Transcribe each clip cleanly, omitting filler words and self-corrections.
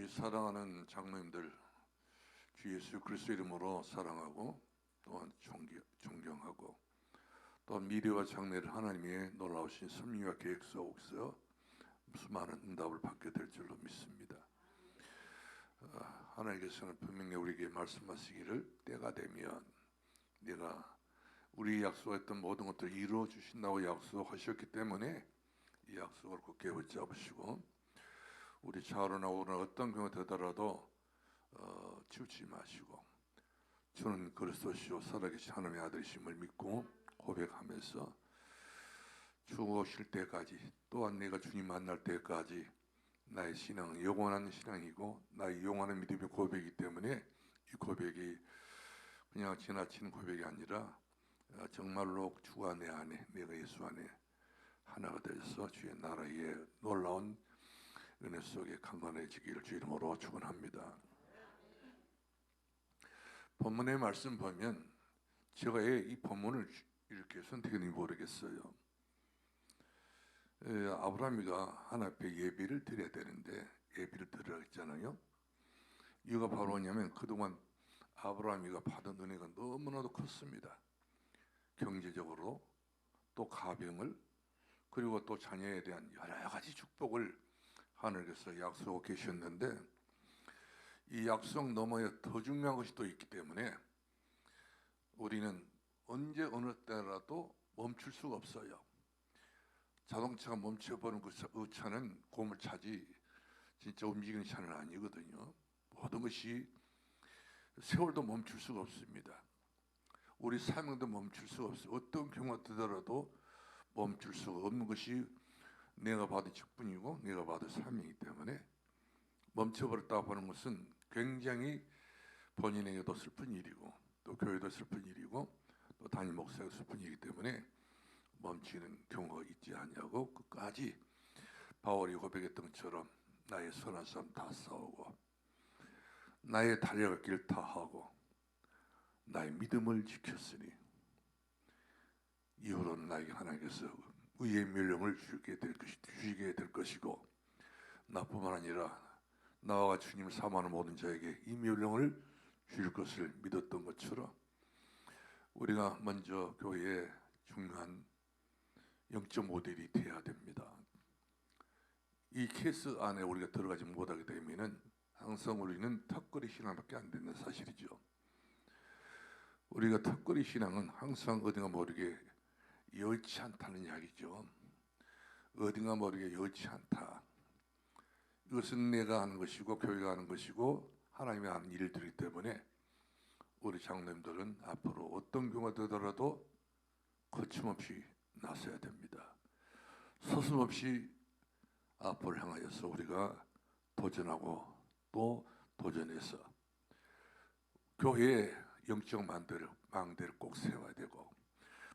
사랑하는 장로님들, 주 예수 그리스도 이름으로 사랑하고 또한 존경하고 또한 미래와 장래를 하나님의 놀라우신 섭리와 계획 속에서 수많은 응답을 받게 될 줄로 믿습니다. 하나님께서는 분명히 우리에게 말씀하시기를 때가 되면 내가 우리 약속했던 모든 것들을 이루어 주신다고 약속하셨기 때문에 이 약속을 굳게 붙잡으시고 우리 좌우나 우나 어떤 경우가 되더라도 치우치지 마시고 주는 그리스도시요 살아계신 하나님의 아들이심을 믿고 고백하면서 주 오실 때까지 또한 내가 주님 만날 때까지 나의 신앙은 영원한 신앙이고 나의 영원한 믿음의 고백이기 때문에 이 고백이 그냥 지나치는 고백이 아니라 정말로 주와 내 안에 내가 예수 안에 하나가 되어서 주의 나라의 놀라운 은혜 속에 강건해지기를 주 이름으로 축원합니다. 본문의 말씀 보면 제가 왜 이 본문을 이렇게 선택했는지 모르겠어요. 아브라함이가 하나님 앞에 예배를 드려야 되는데 예배를 드리라 했잖아요. 이유가 바로 뭐냐면 그동안 아브라함이가 받은 은혜가 너무나도 컸습니다. 경제적으로 또 가병을 그리고 또 자녀에 대한 여러 가지 축복을 하나님께서 약속하고 계셨는데 이 약속 너머에 더 중요한 것이 또 있기 때문에 우리는 언제 어느 때라도 멈출 수가 없어요. 자동차가 멈춰버리는 그 차는 고물차지 진짜 움직이는 차는 아니거든요. 모든 것이 세월도 멈출 수가 없습니다. 우리 사명도 멈출 수가 없어요. 어떤 경우가 되더라도 멈출 수가 없는 것이 내가 받은 직분이고 내가 받은 사명이기 때문에 멈춰버렸다고 하는 것은 굉장히 본인에게도 슬픈 일이고 또 교회도 슬픈 일이고 또 담임 목사가 슬픈 일이기 때문에 멈추는 경우가 있지 않냐고 끝까지 바울이 고백했던 것처럼 나의 선한 싸움 다 싸우고 나의 달려갈 길 다 하고 나의 믿음을 지켰으니 이후로는 나에게 하나님께서 의의 멸령을 주시게 될 것이고 나뿐만 아니라 나와 주님을 사모하는 모든 자에게 이 멸령을 주실 것을 믿었던 것처럼 우리가 먼저 교회의 중요한 영적 모델이 되어야 됩니다. 이 케이스 안에 우리가 들어가지 못하게 되면은 항상 우리는 턱걸이 신앙밖에 안 되는 사실이죠. 우리가 턱걸이 신앙은 항상 어딘가 모르게 여의치 않다는 이야기죠. 어딘가 모르게 여의치 않다. 이것은 내가 하는 것이고 교회가 하는 것이고 하나님이 하는 일들이기 때문에 우리 장로님들은 앞으로 어떤 경우가 되더라도 거침없이 나서야 됩니다. 서슴없이 앞을 향하여서 우리가 도전하고 또 도전해서 교회의 영적 망대를 꼭 세워야 되고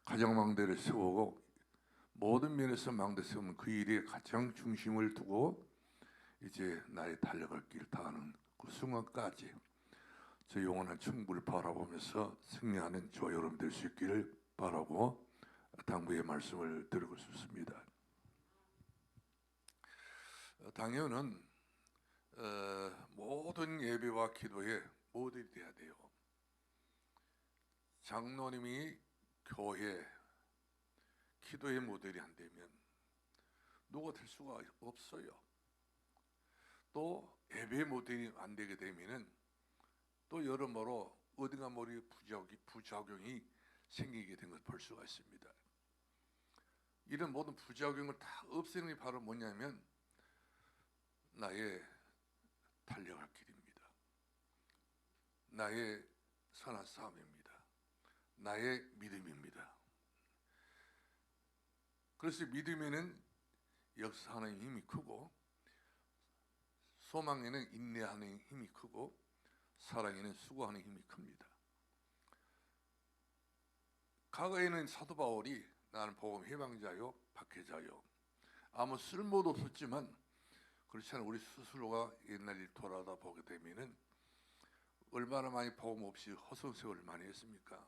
가정 망대를 세우고 모든 면에서 망대 세우는 그 일에 가장 중심을 두고 이제 나의 달려갈 길 다하는 그 순간까지 저 영원한 천국을 바라보면서 승리하는 저 여러분 될 수 있기를 바라고 당부의 말씀을 드리고 싶습니다. 당연은 모든 예배와 기도에 모델이 돼야 돼요. 장로님이 교회 기도의 모델이 안 되면 누가 될 수가 없어요. 또 예배의 모델이 안 되게 되면은 또 여러모로 어딘가 모르게 부작용이 생기게 된 걸 볼 수가 있습니다. 이런 모든 부작용을 다 없애는 게 바로 뭐냐면 나의 달려갈 길입니다. 나의 선한 싸움입니다. 나의 믿음입니다. 그래서 믿음에는 역사하는 힘이 크고 소망에는 인내하는 힘이 크고 사랑에는 수고하는 힘이 큽니다. 과거에는 사도 바울이 나는 복음 해방자요 박해자요 아무 쓸모도 없었지만 그렇지 않은 우리 스스로가 옛날 일 돌아다 보게 되면은 얼마나 많이 복음 없이 허송세월을 많이 했습니까?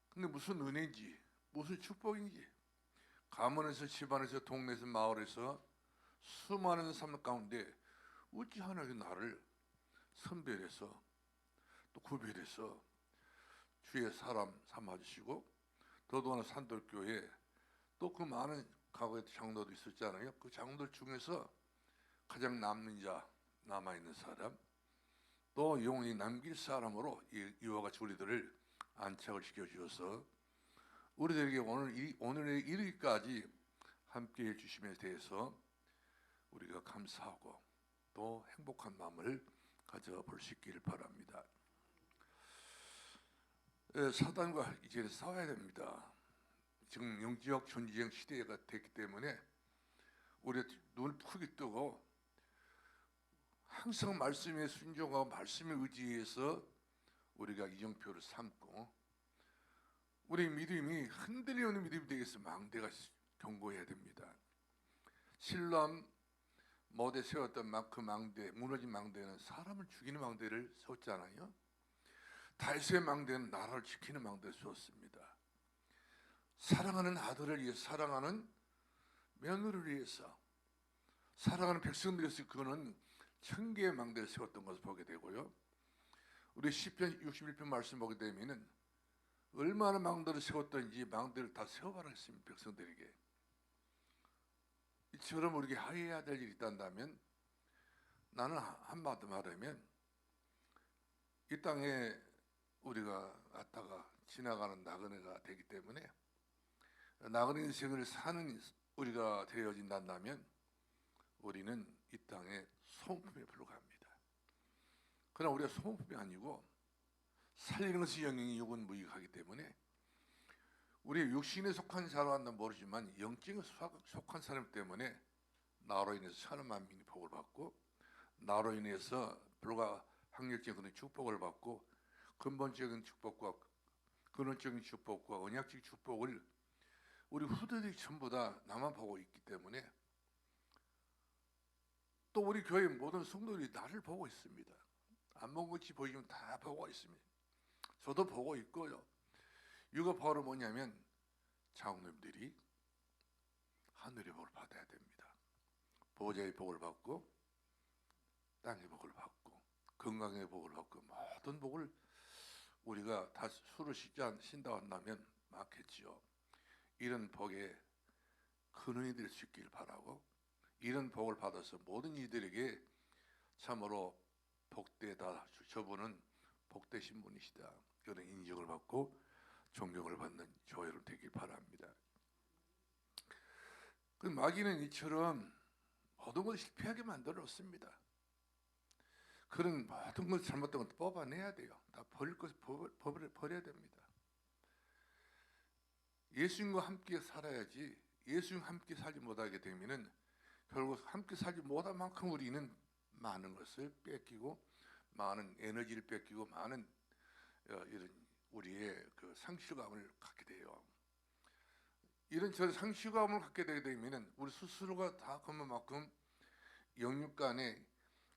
근데 무슨 은혜인지 무슨 축복인지 가문에서 집안에서 동네에서 마을에서 수많은 삶 가운데 어찌 하나님이 나를 선별해서 또 구별해서 주의 사람 삼아주시고, 더더구나 산돌교회 또 그 많은 과거에 장로도 있었잖아요. 그 장로들 중에서 가장 남는 자, 남아있는 사람, 또 영원히 남길 사람으로 이와 같이 우리들을 안착을 시켜주셔서 우리들에게 오늘에 이르기까지 함께해 주심에 대해서 우리가 감사하고 또 행복한 마음을 가져볼 수 있기를 바랍니다. 사단과 이제 싸워야 됩니다. 지금 영적 전쟁 시대가 됐기 때문에 우리 눈을 크게 뜨고 항상 말씀에 순종하고 말씀에 의지해서 우리가 이정표를 삼고 우리 믿음이 흔들리는 믿음이 되겠어. 망대가 경고해야 됩니다. 신람 모대 세웠던 그 망대, 무너진 망대는 사람을 죽이는 망대를 세웠잖아요. 다윗의 망대는 나라를 지키는 망대를 세웠습니다. 사랑하는 아들을 위해, 사랑하는 며느리를 위해서, 사랑하는 백성들을 위해서 그는 1000개의 망대를 세웠던 것을 보게 되고요. 우리 시편 61편 말씀 보게 되면은 얼마나 망대를 세웠던지 망대를 다 세워봐라 했습니다. 백성들에게. 이처럼 우리에게 하여야 될 일이 있다면 나는 한마디 말하면 이 땅에 우리가 왔다가 지나가는 나그네가 되기 때문에 나그네 인생을 사는 우리가 되어진다면 우리는 이 땅에 소모품에 불과합니다. 그러나 우리가 소모품이 아니고 살리는 것이 영영이 육은 무익하기 때문에 우리 육신에 속한 사람은 모르지만 영적에 속한 사람 때문에 나로 인해서 천만 민이 복을 받고 나로 인해서 불가항력적인 그런 축복을 받고 근본적인 축복과 근원적인 축복과 언약적 축복을 우리 후대들이 전부 다 나만 보고 있기 때문에 또 우리 교회 모든 성도들이 나를 보고 있습니다. 안 본 것이 보이면 다 보고 있습니다. 저도 보고 있고요. 이거 바로 뭐냐면 장로님들이 하늘의 복을 받아야 됩니다. 보좌의 복을 받고 땅의 복을 받고 건강의 복을 받고 모든 복을 우리가 다 수를 신다 한다면 많겠지요. 이런 복에 근원이 될 수 있길 바라고 이런 복을 받아서 모든 이들에게 참으로 복되다, 저분은 복되신 분이시다, 그런 인정을 받고 존경을 받는 교회로 되길 바랍니다. 그 마귀는 이처럼 모든 것을 실패하게 만들어 놓습니다. 그런 모든 것 잘못된 것도 뽑아내야 돼요. 다 버릴 것을 버려야 됩니다. 예수님과 함께 살아야지. 예수님과 함께 살지 못하게 되면은 결국 함께 살지 못한 만큼 우리는 많은 것을 뺏기고 많은 에너지를 뺏기고 많은 이런 우리의 그 상실감을 갖게 돼요. 이런 저 상실감을 갖게 되게 되면은 우리 스스로가 다 그만큼 영육 간에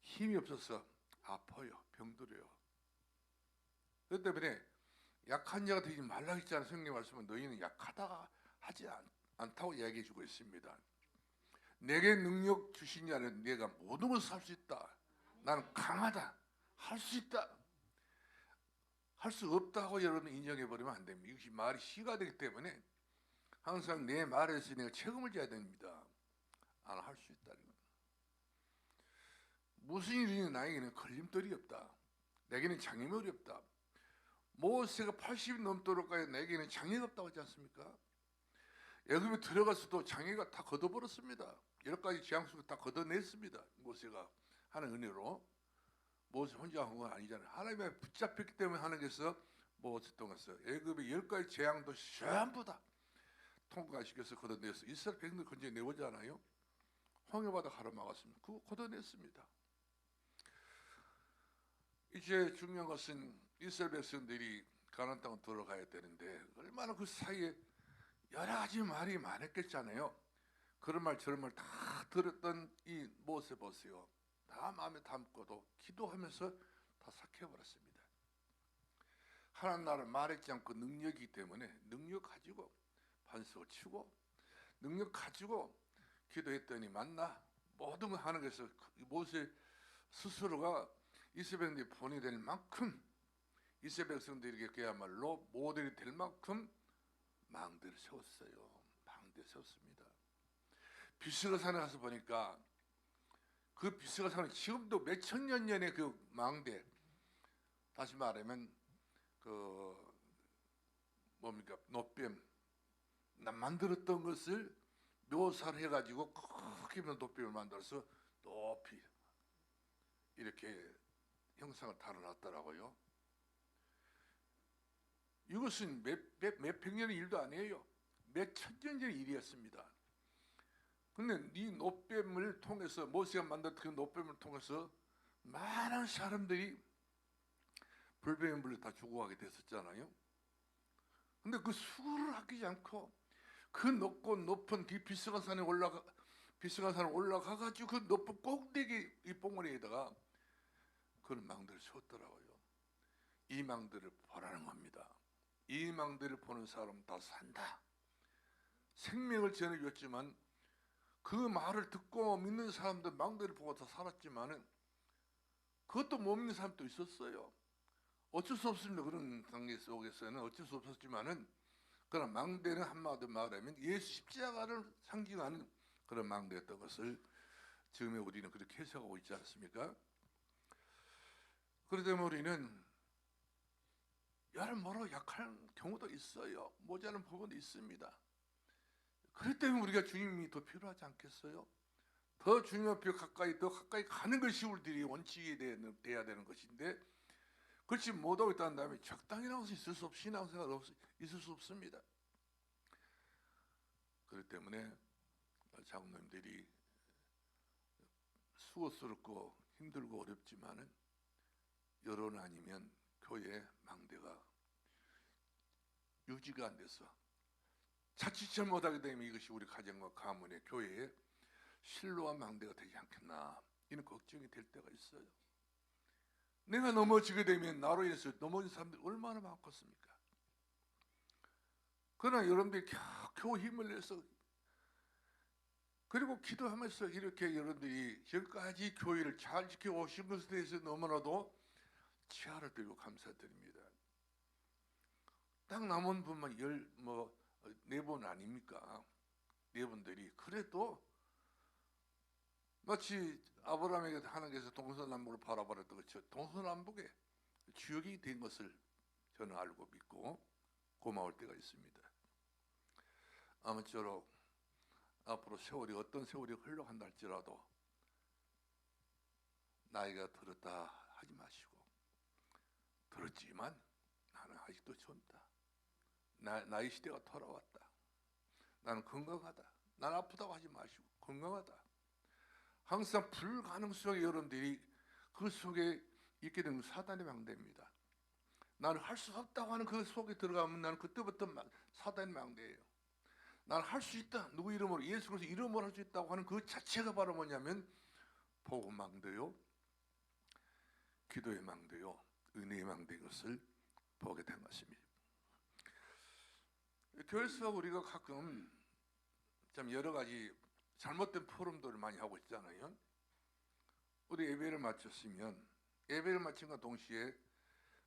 힘이 없어서 아파요, 병들어요. 그렇기 때문에 약한 자가 되지 말라 했잖아요. 성경 말씀은 너희는 약하다가 하지 않다고 이야기해주고 있습니다. 내게 능력 주신 자는 내가 모든 것을 할 수 있다. 나는 강하다. 할 수 있다. 할 수 없다고 여러분 인정해버리면 안 됩니다. 이것이 말이 시가 되기 때문에 항상 내 말에서 내가 책임을 져야 됩니다. 나는 할 수 있다는 것. 무슨 일이든 나에게는 걸림돌이 없다. 내게는 장애물이 없다. 모세가 80이 넘도록까지 내게는 장애가 없다고 하지 않습니까? 애굽에 들어가서도 장애가 다 걷어버렸습니다. 10가지 재앙 속에 다 걷어냈습니다. 모세가 하는 은혜로. 모세 혼자 한 건 아니잖아요. 하나님의 붙잡혔기 때문에 하나님께서 모세 통해서 애굽의 10가지 재앙도 전부 다 통과시켜서 걷어내서 이스라엘 백성들 건져내오잖아요. 홍해바다 가로막았습니다. 그거 걷어냈습니다. 이제 중요한 것은 이스라엘 백성들이 가나안 땅으로 들어가야 되는데 얼마나 그 사이에 여러 가지 말이 많았겠잖아요. 그런 말 저런 말 다 들었던 이 모세 보세요. 다 마음에 담고도 기도하면서 다 삭혀버렸습니다. 하나님 나라를 말했지 않고 능력이기 때문에 능력 가지고 반석을 치고 능력 가지고 기도했더니 맞나? 모든 걸 하는 것에서 모세 스스로가 이스라엘 백성들이 본이 될 만큼, 이스라엘 백성들에게 그야말로 모델이 될 만큼 망대를 세웠어요. 망대를 세웠습니다. 비스가 산에 가서 보니까 그 비스가 산은 지금도 몇천 년 전의 그 망대, 다시 말하면 그 뭡니까, 노뱀, 만들었던 것을 묘사를 해가지고 크게 노뱀을 만들어서 높이 이렇게 형상을 달아놨더라고요. 이것은 몇 백년의 일도 아니에요. 몇 천년 전의 일이었습니다. 근데 이 노뱀을 통해서, 모세가 만든 그 노뱀을 통해서 많은 사람들이 불뱀에 물려 다 죽어가게 됐었잖아요. 근데 그 수고를 아끼지 않고 그 높고 높은 그 비스가산에 올라가가지고 그 높은 꼭대기 이 봉우리에다가 그런 망대를 세웠더라고요. 이 망대를 보라는 겁니다. 이 망대를 보는 사람은 다 산다. 생명을 전해줬지만 그 말을 듣고 믿는 사람들, 망대를 보고 다 살았지만은 그것도 못 믿는 사람도 있었어요. 어쩔 수 없습니다. 그런 관계 속에서는 어쩔 수 없었지만은, 그러나 망대는 한마디로 말하면 예수 십자가를 상징하는 그런 망대였던 것을 지금의 우리는 그렇게 해석하고 있지 않습니까? 그러다 보면 우리는 여러모로 약한 경우도 있어요. 모자란 부분도 있습니다. 그렇기 때문에 우리가 주님이 더 필요하지 않겠어요? 더 주님 앞에 더 가까이 가는 것이 우리들이 원칙이 돼야 되는 것인데, 그렇지 못하고 있다는 다음에 적당이라는 것이 있을 수 없이 신앙생활 있을 수 없습니다. 그렇기 때문에 장로님들이 수고스럽고 힘들고 어렵지만은 여론 아니면 교회 망대가 유지가 안 돼서 자칫 잘못하게 되면 이것이 우리 가정과 가문의 교회에 실로와 망대가 되지 않겠나, 이런 걱정이 될 때가 있어요. 내가 넘어지게 되면 나로 인해서 넘어진 사람들이 얼마나 많겠습니까? 그러나 여러분들이 겨우 힘을 내서, 그리고 기도하면서 이렇게 여러분들이 지금까지 교회를 잘 지켜오신 것에 대해서 너무나도 치아를 들고 감사드립니다. 딱 남은 분만 4분 아닙니까? 4분들이 그래도 마치 아브라함에게 하나님께서 동서남북을 바라보았던 것처럼 동서남북에 주역이 된 것을 저는 알고 믿고 고마울 때가 있습니다. 아무쪼록 앞으로 세월이 어떤 세월이 흘러간다 할지라도 나이가 들었다 하지 마시고, 들었지만 나는 아직도 젊다, 나의 시대가 돌아왔다, 나는 건강하다, 난 아프다고 하지 마시고 건강하다. 항상 불가능 속에 여러분들이 그 속에 있게 되는 사단의 망대입니다. 나는 할 수 없다고 하는 그 속에 들어가면 나는 그때부터 사단의 망대예요. 나는 할 수 있다, 누구 이름으로, 예수 그리스도 이름으로 할 수 있다고 하는 그 자체가 바로 뭐냐면 복음 망대요, 기도의 망대요, 은혜의 망대인 것을 보게 된 것입니다. 교회에서 우리가 가끔 참 여러 가지 잘못된 포럼들을 많이 하고 있잖아요. 우리 예배를 마쳤으면 예배를 마친과 동시에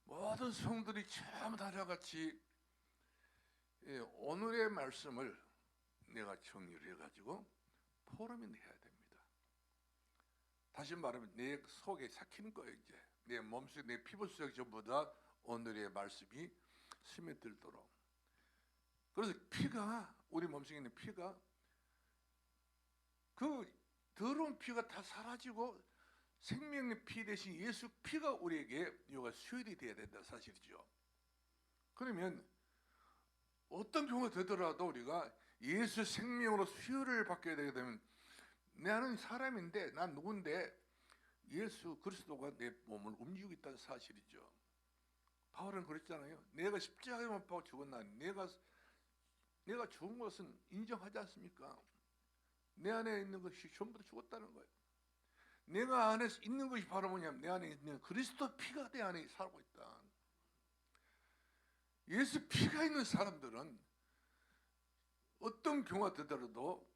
모든 성들이 전부 다 같이 오늘의 말씀을 내가 정리를 해가지고 포럼이 해야 됩니다. 다시 말하면 내 속에 삭히는 거예요. 이제 내 몸속, 내 피부 속에 전부 다 오늘의 말씀이 스며들도록. 그래서 피가, 우리 몸속에 있는 피가, 그 더러운 피가 다 사라지고 생명의 피 대신 예수 피가 우리에게 이가 수혈이 되어야 된다 사실이죠. 그러면 어떤 경우가 되더라도 우리가 예수 생명으로 수혈을 받게 되게 되면, 나는 사람인데, 난 누군데 예수 그리스도가 내 몸을 움직이고 있다는 사실이죠. 바울은 그랬잖아요. 내가 십자가에 못 박혀 죽었나니 내가 죽은 것은 인정하지 않습니까? 내 안에 있는 것이 전부 다 죽었다는 거예요. 내가 안에 있는 것이 바로 뭐냐면 내 안에 있는 그리스도 피가 내 안에 살고 있다. 예수 피가 있는 사람들은 어떤 경우가 되더라도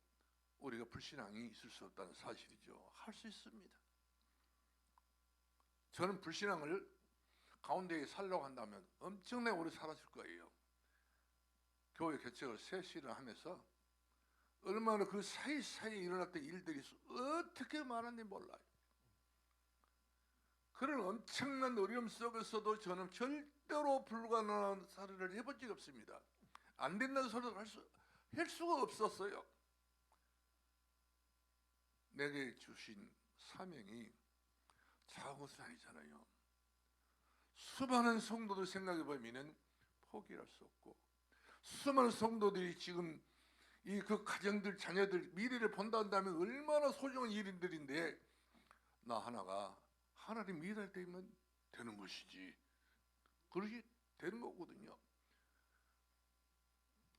우리가 불신앙이 있을 수 없다는 사실이죠. 할 수 있습니다. 저는 불신앙을 가운데에 살려고 한다면 엄청나게 오래 살았을 거예요. 교회 개척을 3시를 하면서 얼마나 그 사이사이에 일어났던 일들이 어떻게 많은지 몰라요. 그런 엄청난 어려움 속에서도 저는 절대로 불가능한 사례를 해본 적이 없습니다. 안 된다는 소리를 할 수가 없었어요. 내게 주신 사명이 작은 것은 아니잖아요. 수많은 성도들 생각해 보면 포기할 수 없고, 수많은 성도들이 지금 이 그 가정들, 자녀들 미래를 본다 한다면 얼마나 소중한 일인들인데, 나 하나가 하나님 미래를 되면 되는 것이지, 그렇게 되는 거거든요.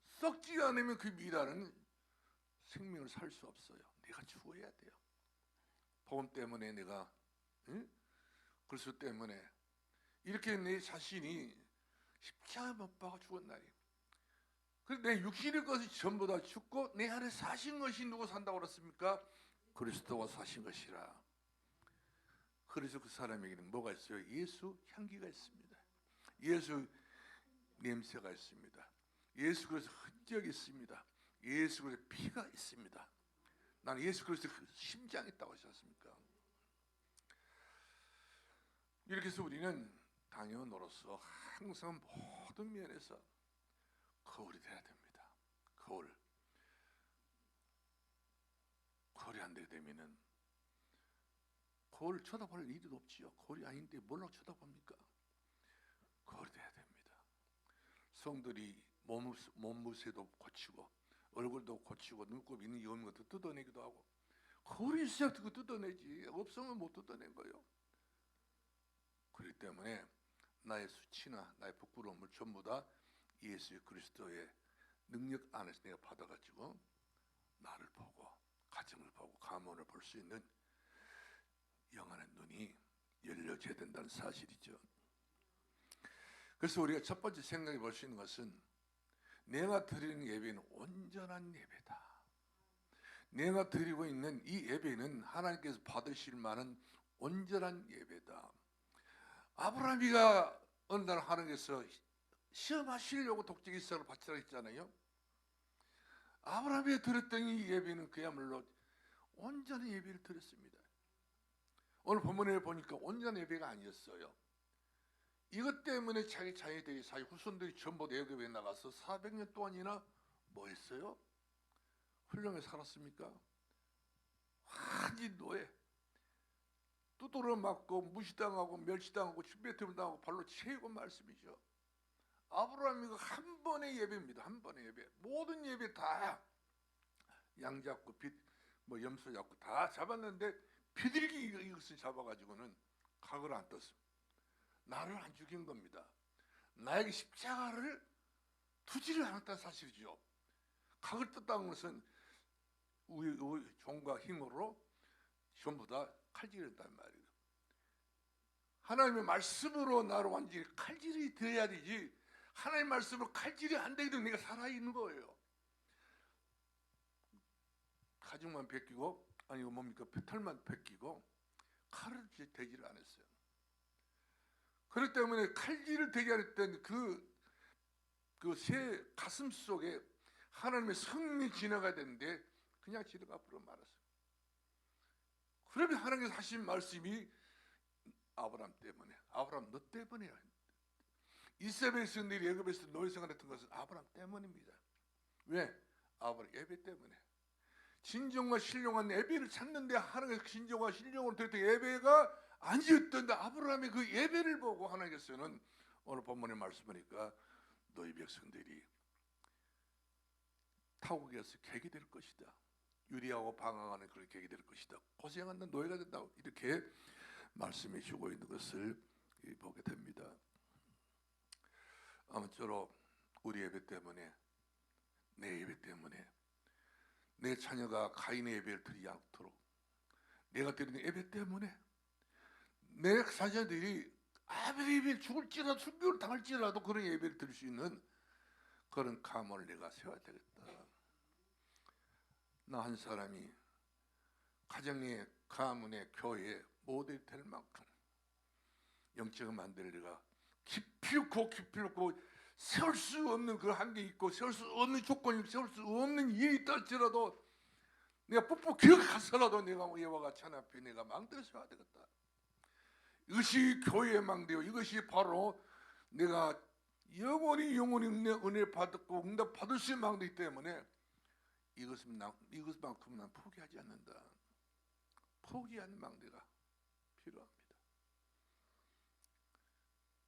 썩지 않으면 그 미라는 생명을 살 수 없어요. 내가 죽어야 돼요. 복음 때문에 내가, 응? 그리스도 때문에 이렇게 내 자신이 십자가 못 박아 죽은 날이에요. 그래서 내 육신의 것이 전부 다 죽고 내 안에 사신 것이 누구 산다고 그랬습니까? 그리스도가 사신 것이라. 그래서 그 사람에게는 뭐가 있어요? 예수 향기가 있습니다. 예수 냄새가 있습니다. 예수 그리스도 흔적이 있습니다. 예수 그리스도 피가 있습니다. 나는 예수 그리스도 그 심장이 있다고 하지 않습니까? 이렇게 해서 우리는 당연으로서 항상 모든 면에서 거울이 돼야 됩니다. 거울이 안 되게 되면은 거울 쳐다볼 일이 없지요. 거울이 아닌데 뭘로 쳐다봅니까? 거울이 돼야 됩니다. 성들이 몸무새도 고치고 얼굴도 고치고 눈곱 있는 여는 것도 뜯어내기도 하고, 거울이 있어야 그거 뜯어내지, 없으면 못 뜯어낸 거예요. 그렇기 때문에 나의 수치나 나의 부끄러움을 전부 다 예수 그리스도의 능력 안에서 내가 받아가지고 나를 보고 가정을 보고 가문을 볼 수 있는 영안의 눈이 열려져야 된다는 사실이죠. 그래서 우리가 첫 번째 생각해 볼 수 있는 것은, 내가 드리는 예배는 온전한 예배다. 내가 드리고 있는 이 예배는 하나님께서 받으실 만한 온전한 예배다. 아브라함이가 어느 날 하나님께서 시험하시려고 독재 이삭을 바치라 했잖아요. 아브라함이 드렸던 이 예배는 그야말로 온전한 예배를 드렸습니다. 오늘 본문에 보니까 온전한 예배가 아니었어요. 이것 때문에 자기 자녀들이, 자기 후손들이 전부 애굽에 나가서 400년 동안이나 뭐 했어요? 훌륭하게 살았습니까? 완전 노예, 두드러 맞고 무시당하고 멸시당하고 침뱉음을 당하고 발로 채우고 말씀이죠. 아브라함이가 한 번의 예배입니다. 한 번의 예배. 모든 예배 다 양 잡고 뭐 염소 잡고 다 잡았는데 비둘기 이것을 잡아가지고는 각을 안 떴습니다. 나를 안 죽인 겁니다. 나에게 십자가를 두지를 않았다는 사실이죠. 각을 떴다는 것은 우리 종과 힘으로 전부 다 칼질했단 말이에요. 하나님의 말씀으로 나를 완전히 칼질이 되어야 되지, 하나님의 말씀으로 칼질이 안 되기도 내가 살아있는 거예요. 가죽만 벗기고, 아니 이거 뭡니까, 털만 벗기고 칼을 대지를 안 했어요. 그렇기 때문에 칼질을 되게 했던 그 새 가슴 속에 하나님의 성령이 지나가야 되는데 그냥 지나가 앞으로 말았어요. 그러면 하나님께서 하신 말씀이 아브라함 때문에, 아브라함 너 때문이야. 이스라엘 백성들이 애굽에서 노예 생활했던 것은 아브라함 때문입니다. 왜? 아브라함 예배 때문에. 진정과 신령한 예배를 찾는데 하나님께서 진정과 신령으로 드렸던 예배가 아니었던데, 아브라함의 그 예배를 보고 하나님께서는 오늘 본문의 말씀하니까 너희 백성들이 타국에서 객이 될 것이다. 유리하고 방황하는 그런 객이 될 것이다. 고생하는 노예가 된다고 이렇게 말씀해 주고 있는 것을 보게 됩니다. 아무쪼록 우리 예배 때문에, 내 예배 때문에 내 자녀가 가인의 예배를 드리지 않도록, 내가 드리는 예배 때문에 내 자녀들이 아무리 예배를 죽을지라도 순교를 당할지라도 그런 예배를 드릴 수 있는 그런 가문을 내가 세워야 되겠다. 나 한 사람이 가정의 가문의 교회에 모델이 될 만큼 영적인 만들리가 깊이 있고 세울 수 없는 그 한계 있고 세울 수 없는 조건이 세울 수 없는 일이 있다 할지라도 내가 푹푹 기억하서라도 내가 이와 같이 하나님 앞에 내가 망대를 세워야 되겠다. 이것이 교회의 망대요. 이것이 바로 내가 영원히 은혜를 받고 응답 받을 수 있는 망대이기 때문에 이것만큼 난 포기하지 않는다. 포기하는 망대가 필요합니다.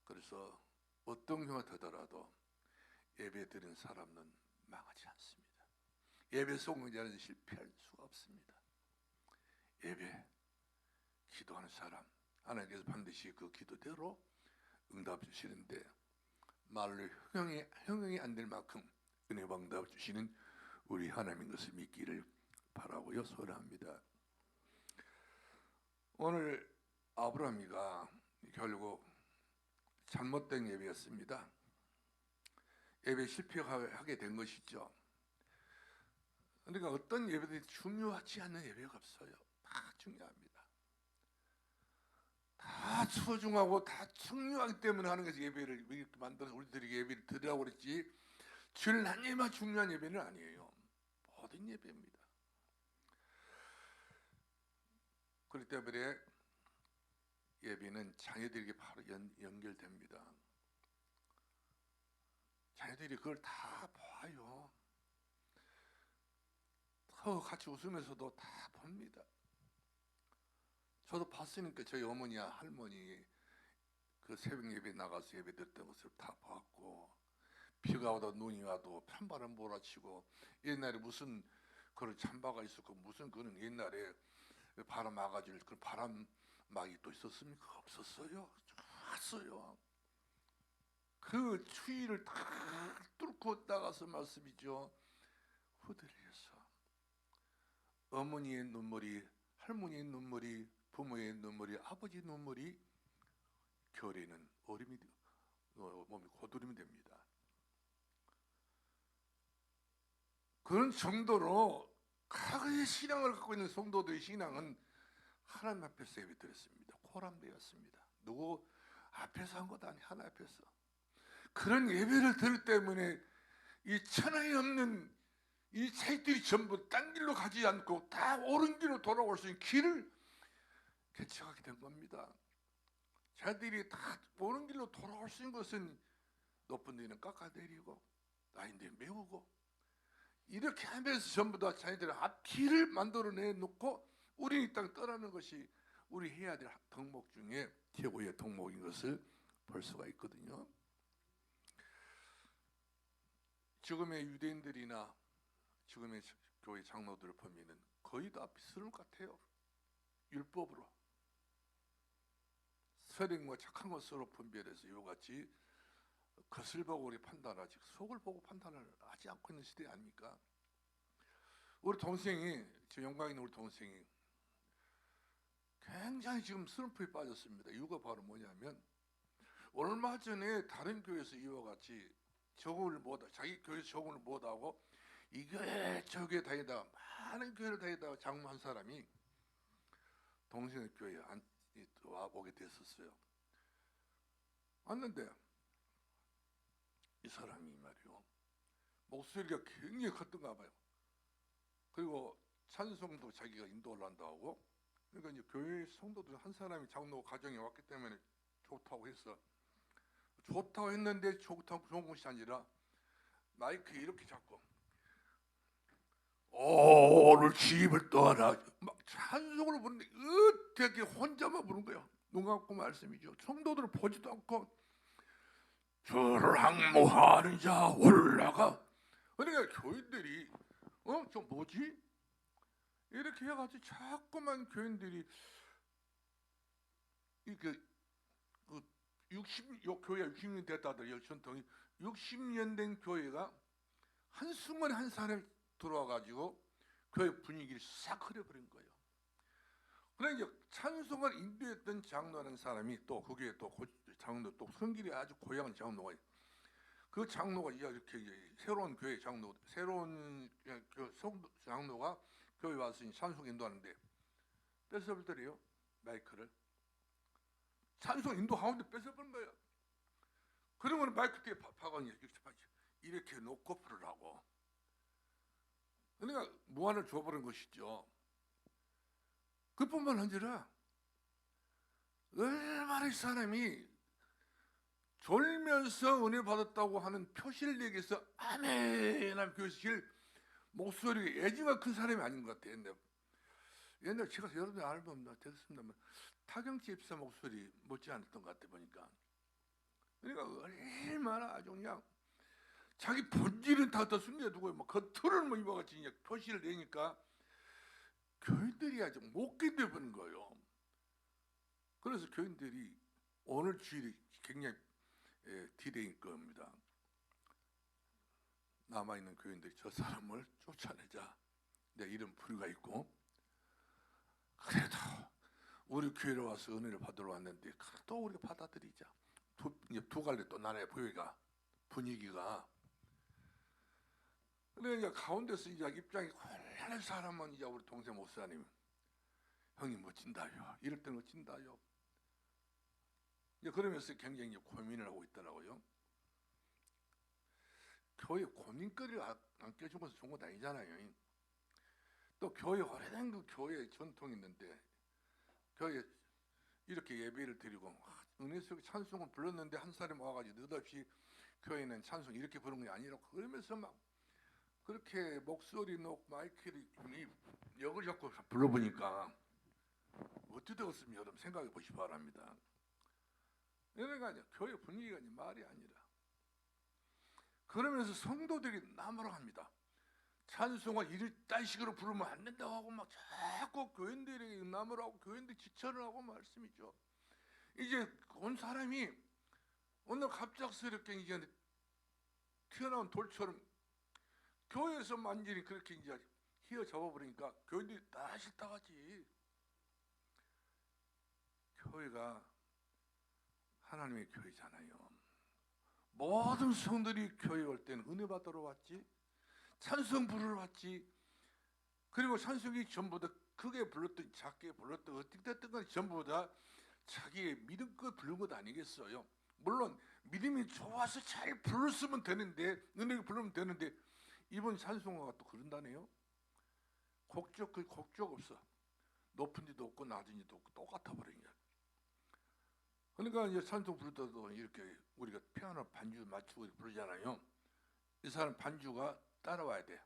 그래서 어떤 경우가 되더라도 예배 드리는 사람은 망하지 않습니다. 예배 성공자는 실패할 수가 없습니다. 예배 기도하는 사람 하나님께서 반드시 그 기도대로 응답 주시는데 말로 형용이 안 될 만큼 은혜와 응답 주시는 우리 하나님인 것을 믿기를 바라고요. 소원합니다. 오늘 아브라함이가 결국 잘못된 예배였습니다. 예배 실패하게 된 것이죠. 그러니까 어떤 예배들이 중요하지 않는 예배가 없어요. 다 중요합니다. 다 소중하고 다 중요하기 때문에 하는 것이 예배를 이렇게 만들어서 우리들이 예배를 드리라고 그랬지 주일 한 예배만 중요한 예배는 아니에요. 모든 예배입니다. 그렇기 때문에 예배는 자녀들에게 바로 연결됩니다. 자녀들이 그걸 다 봐요. 같이 웃으면서도 다 봅니다. 저도 봤으니까 저희 어머니와 할머니 그 새벽 예배 나가서 예배 드렸던 것을 다 봤고 비가 오다 눈이 와도 편바람 몰아치고 옛날에 무슨 그런 잠바가 있었고 무슨 그런 옛날에 바람 막아줄 그 바람막이 또 있었습니까? 없었어요. 좋았어요. 그 추위를 다 뚫고 나가서 말씀이죠. 후들려서 어머니의 눈물이 할머니의 눈물이 부모의 눈물이 아버지의 눈물이 겨울에는 몸이 고드름이 됩니다. 그런 정도로 과거의 신앙을 갖고 있는 성도들의 신앙은 하나님 앞에서 예배드렸습니다. 코람되었습니다. 누구 앞에서 한 것도 아니 하나님 앞에서. 그런 예배를 드릴 때문에 이 천하에 없는 이 자식들이 전부 딴 길로 가지 않고 다 옳은 길로 돌아올 수 있는 길을 개척하게 된 겁니다. 자들이 다 옳은 길로 돌아올 수 있는 것은 높은 데는 깎아내리고 낮은 데는 메우고 이렇게 하면서 전부 다 자기들의 앞길을 만들어내 놓고 우리는 이 땅 떠나는 것이 우리 해야 될 덕목 중에 최고의 덕목인 것을 볼 수가 있거든요. 지금의 유대인들이나 지금의 교회 장로들을 보면은 거의 다 비슷한 것 같아요. 율법으로 선행과 착한 것으로 분별해서 이와같이 겉을 보고 우리 판단하지 속을 보고 판단을 하지 않고 있는 시대 아닙니까? 우리 동생이 지금 영광 있는 우리 동생이 굉장히 지금 슬럼프에 빠졌습니다. 이유가 바로 뭐냐면 얼마 전에 다른 교회에서 이와 같이 적응을 못하고 자기 교회에서 적응을 못하고 이 교회 저 교회 다니다가 많은 교회를 다니다가 장로 한 사람이 동생의 교회에 와보게 됐었어요. 왔는데 이 사람이 말이요 목소리가 굉장히 컸던가 봐요. 그리고 찬송도 자기가 인도를 한다고. 그러니까 이제 교회 성도들 한 사람이 장로 가정에 왔기 때문에 좋다고 했어. 좋다고 했는데 좋다고 좋은 것이 아니라 마이크 이렇게 잡고 오늘 집을 떠나 막 찬송을 부르는데 어떻게 혼자만 부른 거야. 눈 감고 말씀이죠. 성도들을 보지도 않고 주를 항모하는 자 올라가. 그러니까 교인들이 저 뭐지? 이렇게 해가지고 자꾸만 교인들이 이렇게 교회가 60년 됐다더니 전통이 60년 된 교회가 한순간에 한 사람이 들어와가지고 교회 분위기를 싹 흐려버린 거예요. 그러니까 찬송을 인도했던 장로라는 사람이 또 거기에 또 장로 또 성질이 아주 고향 장로가 그 장로가 이렇게 새로운 교회 장로 새로운 장로가 교회 와서 찬송 인도하는데 뺏어버리더래요 마이크를. 찬송 인도하는데 뺏어버린 거예요. 그러면 마이크 뒤에 박아니 이렇게 놓고 부르라고. 그러니까 무한을 줘버린 것이죠. 그뿐만 아니라 얼마나 이 사람이 졸면서 은혜 받았다고 하는 표시를 내기위해서 아멘 하는 표시를 목소리가 애지가 큰 사람이 아닌 것 같아요. 옛날 제가 여러분들 알면 됐습니다만 타경 집사 목소리 못지 않았던 것 같아 보니까. 그러니까 얼마나 아주 그냥 자기 본질은 다 숨겨두고 뭐 겉으로는 뭐 이와 같이 그냥 표시를 내니까 교인들이 아주 못 견뎌보는 거예요. 그래서 교인들이 오늘 주일이 굉장히 디데이일 겁니다. 남아있는 교인들이 저 사람을 쫓아내자. 내 이름 부류가 있고 그래도 우리 교회로 와서 은혜를 받으러 왔는데 또 우리가 받아들이자. 두 갈래 또 나라의 분위기가. 그러니까 가운데서 이제 입장이 곤란한 사람은 이제 우리 동생 목사님, 형님 멋진다요. 이럴 때는 멋진다요. 이제 그러면서 굉장히 고민을 하고 있더라고요. 교회 고민거리를 안 껴준 것은 좋은 건 아니잖아요. 또 교회 오래된 그 교회 전통이 있는데 교회 이렇게 예배를 드리고 은혜 속에 찬송을 불렀는데 한 사람이 와가지고 느닷없이 교회는 찬송 이렇게 부르는 게 아니라고 그러면서 막 그렇게 목소리 놓고 마이크를 역을 잡고 불러보니까 어떻게 되었으면 여러분 생각해 보시기 바랍니다. 그러니까 교회 분위기가 말이 아니라 그러면서 성도들이 나무라 합니다. 찬송을 이딴 식으로 부르면 안 된다고 하고 막 자꾸 교인들에게 나무라 하고 교인들 지철을 하고 말씀이죠. 이제 온 사람이 오늘 갑작스럽게 이제 튀어나온 돌처럼 교회에서 만지니 그렇게 이제 휘어잡아 버리니까 교인들이 다 싫다하지. 교회가 하나님의 교회잖아요. 모든 성들이 교회 올 때는 은혜 받으러 왔지, 찬송 부르러 왔지. 그리고 찬송이 전부 다 크게 불렀든 작게 불렀든 어떻게 됐든 간에 전부 다 자기의 믿음껏 부른 것 아니겠어요? 물론 믿음이 좋아서 잘 불렀으면 되는데, 은혜가 부르면 되는데 이번 찬송가가 또 그런다네요. 곡적 없어. 높은 데도 없고 낮은 데도 없고 똑같아 버린 거야. 그러니까 이제 찬송 부를 때도 이렇게 우리가 피아노 반주 맞추고 부르잖아요. 이 사람 반주가 따라와야 돼.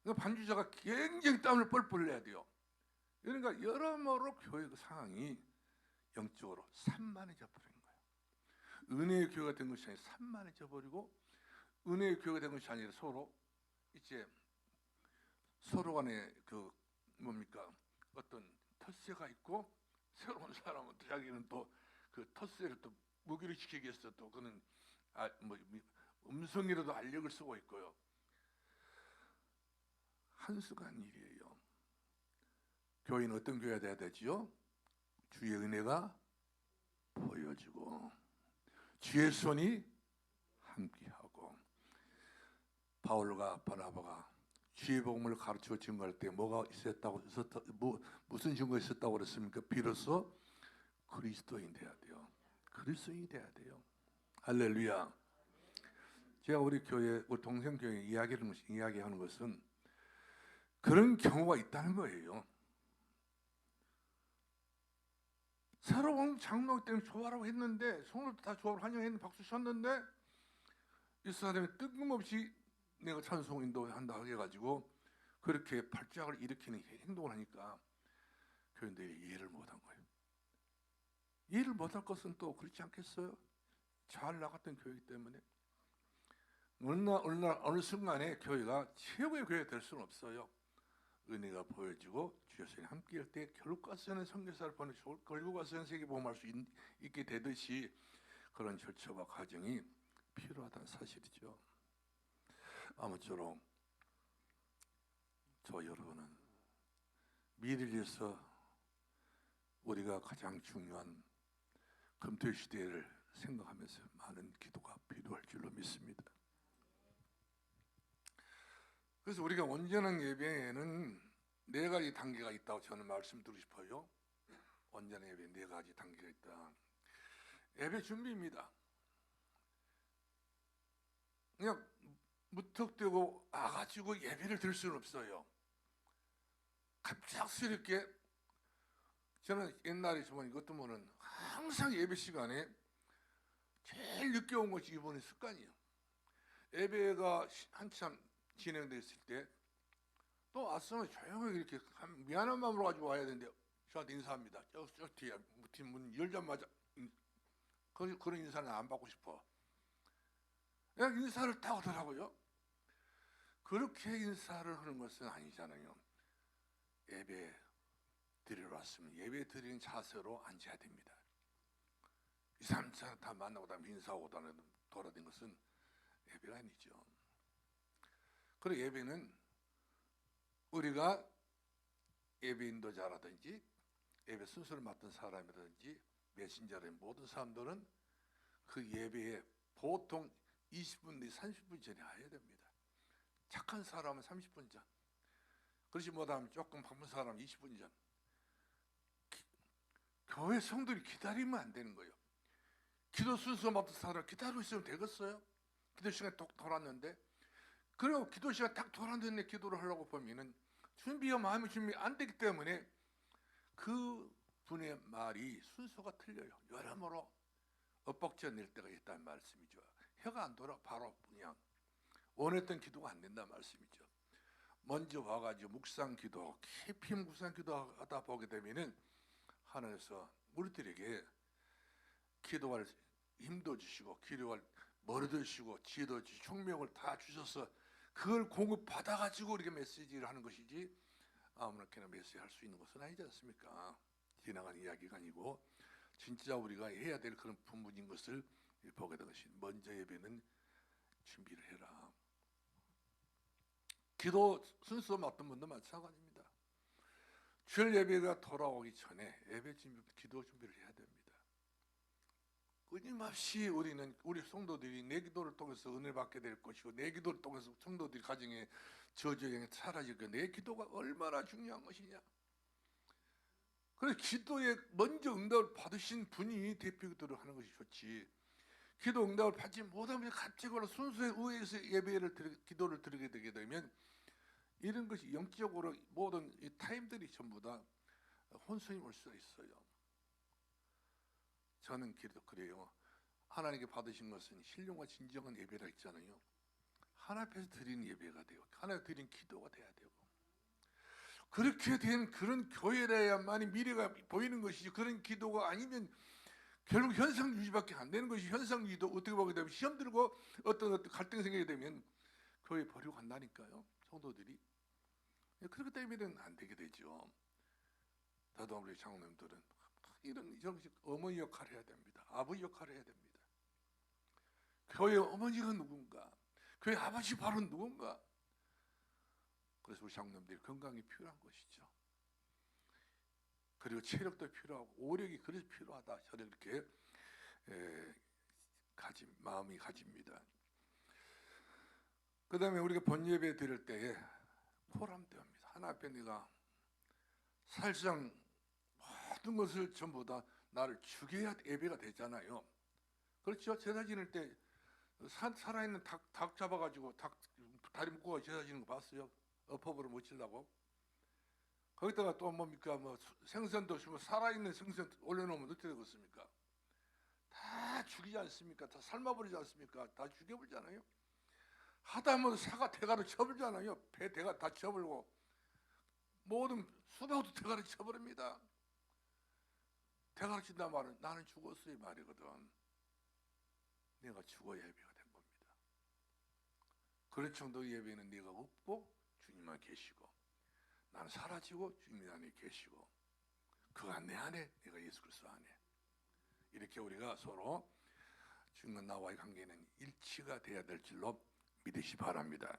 그러니까 반주자가 굉장히 땀을 뻘뻘 내야 돼요. 그러니까 여러모로 교회 그 상황이 영적으로 산만해져 버린 거예요. 은혜의 교회가 된 것이 아니라 산만해져 버리고, 은혜의 교회가 된 것이 아니라 서로 이제 서로 간에 그 뭡니까 어떤 텃세가 있고, 새로운 사람은 자기는 또 그 텃세를 또 무기를 시키기 위해서 또 그는 음성이라도 알력을 쓰고 있고요. 한순간 일이에요. 교회는 어떤 교회가 돼야 되지요? 주의 은혜가 보여지고 주의 손이 함께하고. 바울과 바나바가 주의 복음을 가르치고 증거할 때 뭐가 무슨 증거가 있었다고 그랬습니까? 비로소 그리스도인 돼야 돼요. 그리스도인이 돼야 돼요. 할렐루야. 제가 우리 교회, 우리 동생 교회 이야기하는 것은 그런 경우가 있다는 거예요. 새로운 장로기 때문에 좋아라고 했는데, 성도도 다 좋아라고 환영했는데 박수 쳤는데, 이 사람이 뜬금없이 내가 찬송 인도한다 해가지고 그렇게 발작을 일으키는 행동을 하니까 교인들이 이해를 못한 거예요. 이해를 못할 것은 또 그렇지 않겠어요? 잘 나갔던 교회이기 때문에. 어느 순간에 교회가 최고의 교회가 될 수는 없어요. 은혜가 보여지고 주의 손이 함께할 때 결국 가서는 선교사를 보내주고 결국 가서는 세계복음할 수 있게 되듯이 그런 절차와 과정이 필요하다는 사실이죠. 아무쪼록 저 여러분은 미래를 위해서 우리가 가장 중요한 금토일 시대를 생각하면서 많은 기도가 필요할 줄로 믿습니다. 그래서 우리가 온전한 예배에는 4가지 단계가 있다고 저는 말씀드리고 싶어요. 온전한 예배 네 가지 단계가 있다. 예배 준비입니다. 그냥 무턱대고 와가지고 예배를 드릴 수는 없어요. 갑작스럽게 저는 옛날에 보면 이것도 모르는 항상 예배 시간에 제일 늦게 온 것이 이번에 습관이에요. 예배가 한참 진행되어 있을 때 또 왔으면 조용히 이렇게 미안한 마음으로 가지고 와야 되는데 저한테 인사합니다. 저 뒤에 문 열자마자 그런 인사는 안 받고 싶어. 그냥 인사를 딱 하더라고요. 그렇게 인사를 하는 것은 아니잖아요. 예배 드리러 왔으면 예배 드리는 자세로 앉아야 됩니다. 2, 3차 다 만나고 다음에 인사하고 돌아다니는 것은 예배가 아니죠. 그리고 예배는 우리가 예배 인도자라든지 예배 순서를 맡은 사람이라든지 메신저라든지 모든 사람들은 그 예배에 보통 20분 내지 30분 전에 와야 됩니다. 착한 사람은 30분 전, 그렇지 못하면 조금 바쁜 사람은 20분 전. 교회 성도들이 기다리면 안 되는 거예요. 기도 순서 맡은 사람 기다리고 있으면 되겠어요? 기도 시간이 딱 돌았는데, 그리고 기도 시간 딱 돌았는데 기도를 하려고 보면은 준비가 마음의 준비 안 되기 때문에 그 분의 말이 순서가 틀려요. 여러모로 엇박자 낼 때가 있다는 말씀이죠. 혀가 안 돌아 바로 그냥 원했던 기도가 안 된다는 말씀이죠. 먼저 와가지고 묵상 기도, 깊이 묵상 기도하다 보게 되면은 하나님께서 우리들에게 기도할 힘도 주시고 기도할 머리도 주시고 지혜도 주시고 총명을 다 주셔서 그걸 공급받아가지고 우리가 메시지를 하는 것이지 아무렇게나 메시지 할 수 있는 것은 아니지 않습니까? 지나간 이야기가 아니고 진짜 우리가 해야 될 그런 부분인 것을 보게 된 것이, 먼저 예배는 준비를 해라. 기도 순서 맡은 분도 마찬가지입니다. 주일 예배가 돌아오기 전에 예배 준비, 기도 준비를 해야 됩니다. 끊임없이 우리 성도들이 내 기도를 통해서 은혜 받게 될 것이고 내 기도를 통해서 성도들이 가정에 저주에 사라질 것, 내 기도가 얼마나 중요한 것이냐. 그래서 기도에 먼저 응답을 받으신 분이 대표 기도를 하는 것이 좋지, 기도 응답을 받지 못하면 갑자기 순수에 의해서 기도를 드리게 되게 되면 이런 것이 영적으로 모든 이 타임들이 전부 다 혼선이 올 수가 있어요. 저는 그래요. 하나님께 받으신 것은 신령과 진정한 예배라 했잖아요. 하나님 앞에서 드리는 예배가 되고 하나님 드리는 기도가 돼야 되고, 그렇게 된 그런 교회라야만이 미래가 보이는 것이지, 그런 기도가 아니면 결국 현상 유지밖에 안 되는 것이, 현상 유지도 어떻게 보게 되면 시험 들고 어떤 갈등이 생기게 되면 교회 버리고 간다니까요, 성도들이. 그렇기 때문에 안 되게 되죠. 더더 우리 장로님들은 이런 정식 어머니 역할을 해야 됩니다. 아버지 역할을 해야 됩니다. 교회 어머니가 누군가, 교회 아버지 바로 누군가. 그래서 우리 장로님들이 건강이 필요한 것이죠. 그리고 체력도 필요하고 오력이 그래서 필요하다. 저는 이렇게 마음이 가집니다. 그 다음에 우리가 본예배 드릴 때에 포럼되옵니다. 하나 앞에 내가 사실상 모든 것을 전부 다 나를 죽여야 예배가 되잖아요. 그렇죠? 제사 지낼 때 살아있는 닭 잡아가지고 다리 묶고 제사 지는 거 봤어요? 어법으로 묻히려고. 거기다가 또 뭡니까, 생선도 살아있는 생선 올려놓으면 어떻게 되겠습니까? 다 죽이지 않습니까? 다 삶아버리지 않습니까? 다 죽여버리잖아요. 하다못해 사과 대가를 쳐버리잖아요. 배 대가 다 쳐버리고 모든 수박도 대가를 쳐버립니다. 대가를 친다 말은 나는 죽었어요 말이거든. 내가 죽어야 예배가 된 겁니다. 그런 정도의 예배는 네가 없고 주님만 계시고, 나는 사라지고 주님 안에 계시고, 그가 내 안에, 내가 예수 그리스도 안에. 이렇게 우리가 서로 주님과 나와의 관계는 일치가 돼야 될 줄로 믿으시 바랍니다.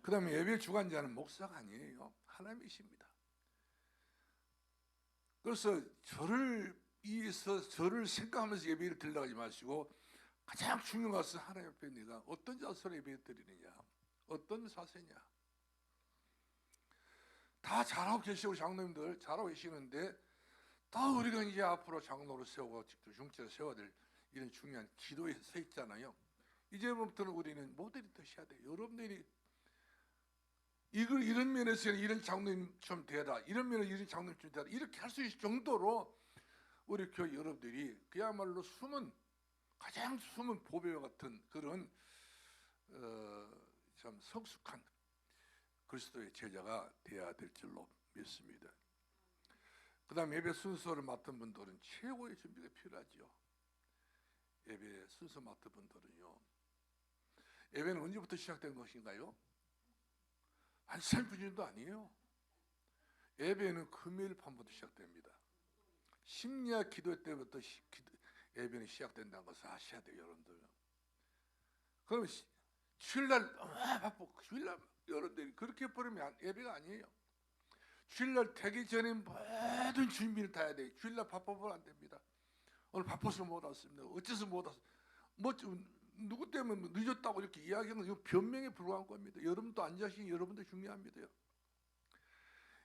그 다음에 예배 주관자는 목사가 아니에요. 하나님이십니다. 그래서 저를 위해서 저를 생각하면서 예배를 드리려고 하지 마시고, 가장 중요한 것은 하나님 앞에 네가 어떤 자세로 예배 드리느냐, 어떤 사세냐. 다 잘하고 계시고 장로님들 잘하고 계시는데 또 우리가 이제 앞으로 장로를 세우고 중체를 세워야 될 이런 중요한 기도에 서 있잖아요. 이제부터는 우리는 모델이 되셔야 돼요. 여러분들이 이런 면에서는 이런 장로님 좀 되라, 이런 면에 이런 장로님 좀 되라, 이렇게 할 수 있을 정도로 우리 교회 여러분들이 그야말로 가장 숨은 보배와 같은 그런 참 성숙한 그리스도의 제자가 되어야 될 줄로 믿습니다. 그 다음 예배 순서를 맡은 분들은 최고의 준비가 필요하죠. 예배 순서 맡은 분들은요, 예배는 언제부터 시작된 것인가요? 한 3분전도 아니에요. 예배는 금요일 밤부터 시작됩니다. 심야 기도 때부터 예배는 시작된다는 것을 아셔야 돼요, 여러분들. 그럼 주일날 바쁘고 주일날 여러분들이 그렇게 버리면 예배가 아니에요. 주일날 되기 전에 모든 준비를 다 해야 돼요. 주일날 바빠보면 안 됩니다. 오늘 바빠서 못 왔습니다. 어째서 못 왔어? 누구 때문에 늦었다고 이렇게 이야기하는 건 변명에 불과한 겁니다. 여러분도 앉으시니 여러분도 중요합니다.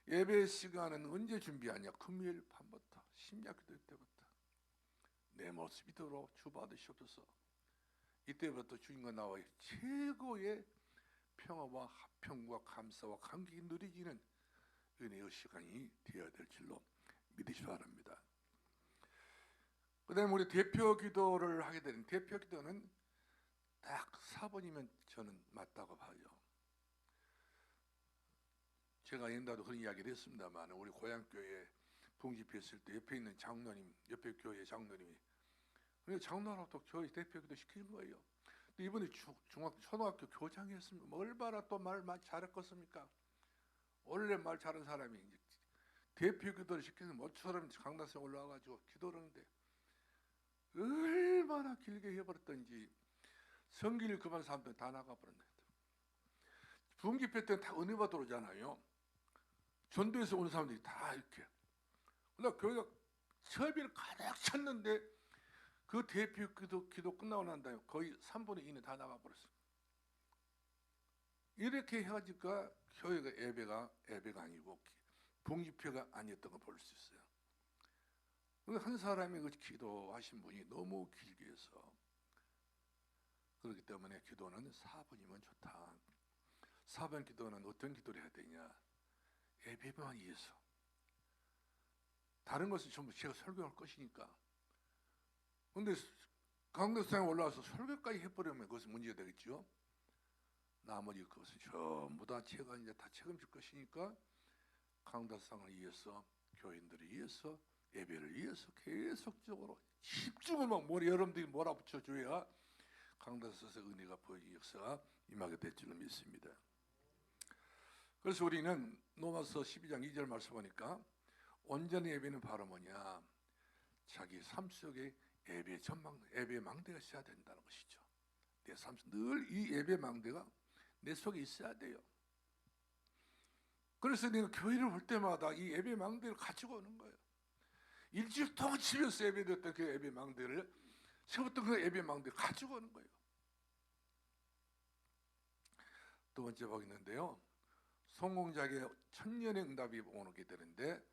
예배 시간은 언제 준비하냐? 금요일 밤부터 심야 기도 때부터 내 모습이 들어 주 받으시옵소서. 이때부터 주님과 나와 최고의 평화와 화평과 감사와 감격이 누리지는 은혜의 시간이 되어야 될 줄로 믿으시기 바랍니다. 그 다음에 우리 대표 기도를 하게 되는 대표 기도는 딱 4번이면 저는 맞다고 봐요. 제가 옛날에도 그런 이야기를 했습니다만 우리 고향교회 봉집했을 때 옆에 있는 장로님, 옆에 교회 장로님이 장로라고 교회 대표 기도 시키는 거예요. 이번에 초등학교 교장이 했습니다. 얼마나 또 말 잘했겠습니까? 원래 말 잘하는 사람이 이제 대표 기도를 시켜서 모처럼 강단에 올라와가지고 기도를 하는데 얼마나 길게 해버렸던지 성기를 급한 사람들 다 나가버렸네. 부흥집회 때는 다 은혜 받으러 오잖아요. 전도에서 온 사람들이 다 이렇게. 그러나 교회가 설비를 가득 찼는데 그 대표 기도 끝나고 난 다음에 거의 3분의 2는 다 나가버렸어요. 이렇게 해가지고 교회가 예배가 아니고 부흥집회가 아니었던 걸 볼 수 있어요. 한 사람이 그 기도하신 분이 너무 길게 해서 그렇기 때문에 기도는 4분이면 좋다. 4번 기도는 어떤 기도를 해야 되냐? 예배만 위해서. 다른 것은 전부 제가 설교할 것이니까. 근데 강덕산에 올라와서 설교까지 해버리면 그것은 문제가 되겠죠. 나머지 그것은 전부 다 제가 이제 다 책임질 것이니까 강덕상을 위해서, 교인들을 위해서, 예배를 위해서 계속적으로 집중을 여러분들이 몰아붙여줘야 강단서에서 은혜가 보이기 역사가 임하게 될 줄로 믿습니다. 그래서 우리는 로마서 12장 2절 말씀 보니까 온전한 예배는 바로 뭐냐? 자기 삶 속에 예배 전망, 예배 망대가 있어야 된다는 것이죠. 내 삶 속 늘 이 예배 망대가 내 속에 있어야 돼요. 그래서 내가 교회를 올 때마다 이 예배 망대를 가지고 오는 거예요. 일주일 동안 집에서 예배드렸던 그 예배 망대를 세웠던 그 예배 망대를 가지고 오는 거예요. 두 번째 보겠는데요. 성공자에게 천년의 응답이 오게 되는데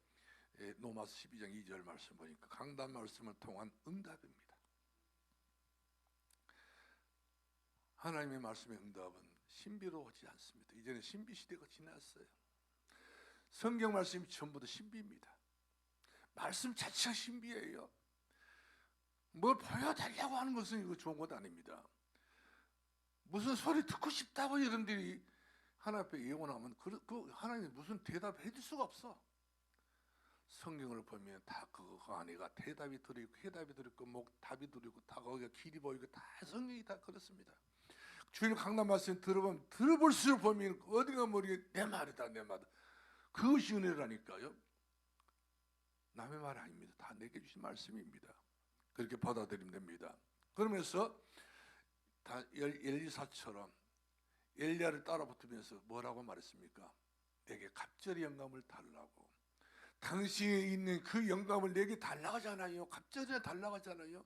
로마서 12장 2절 말씀 보니까 강단 말씀을 통한 응답입니다. 하나님의 말씀의 응답은 신비로우지 않습니다. 이제는 신비 시대가 지났어요. 성경 말씀이 전부 다 신비입니다. 말씀 자체가 신비예요. 뭘 보여달라고 하는 것은 이거 좋은 것 아닙니다. 무슨 소리 듣고 싶다고 여러분들이 하나님 앞에 예언하면 그 하나님이 무슨 대답해 줄 수가 없어. 성경을 보면 다 그거 안에가 대답이 들어있고 해답이 들어있고 답이 들어있고 다 거기가 길이 보이고 다 성경이 다 그렇습니다. 주일 강단 말씀 들어보면 들어볼수록 보면 어디가 모르게 내 말이다 내 말. 그것이 은혜라니까요. 남의 말 아닙니다. 다 내게 주신 말씀입니다. 그렇게 받아들이면 됩니다. 그러면서 다 엘리사처럼 엘리야를 따라붙으면서 뭐라고 말했습니까? 내게 갑절의 영감을 달라고. 당신이 있는 그 영감을 내게 달라고 하잖아요. 갑절에 달라고 하잖아요.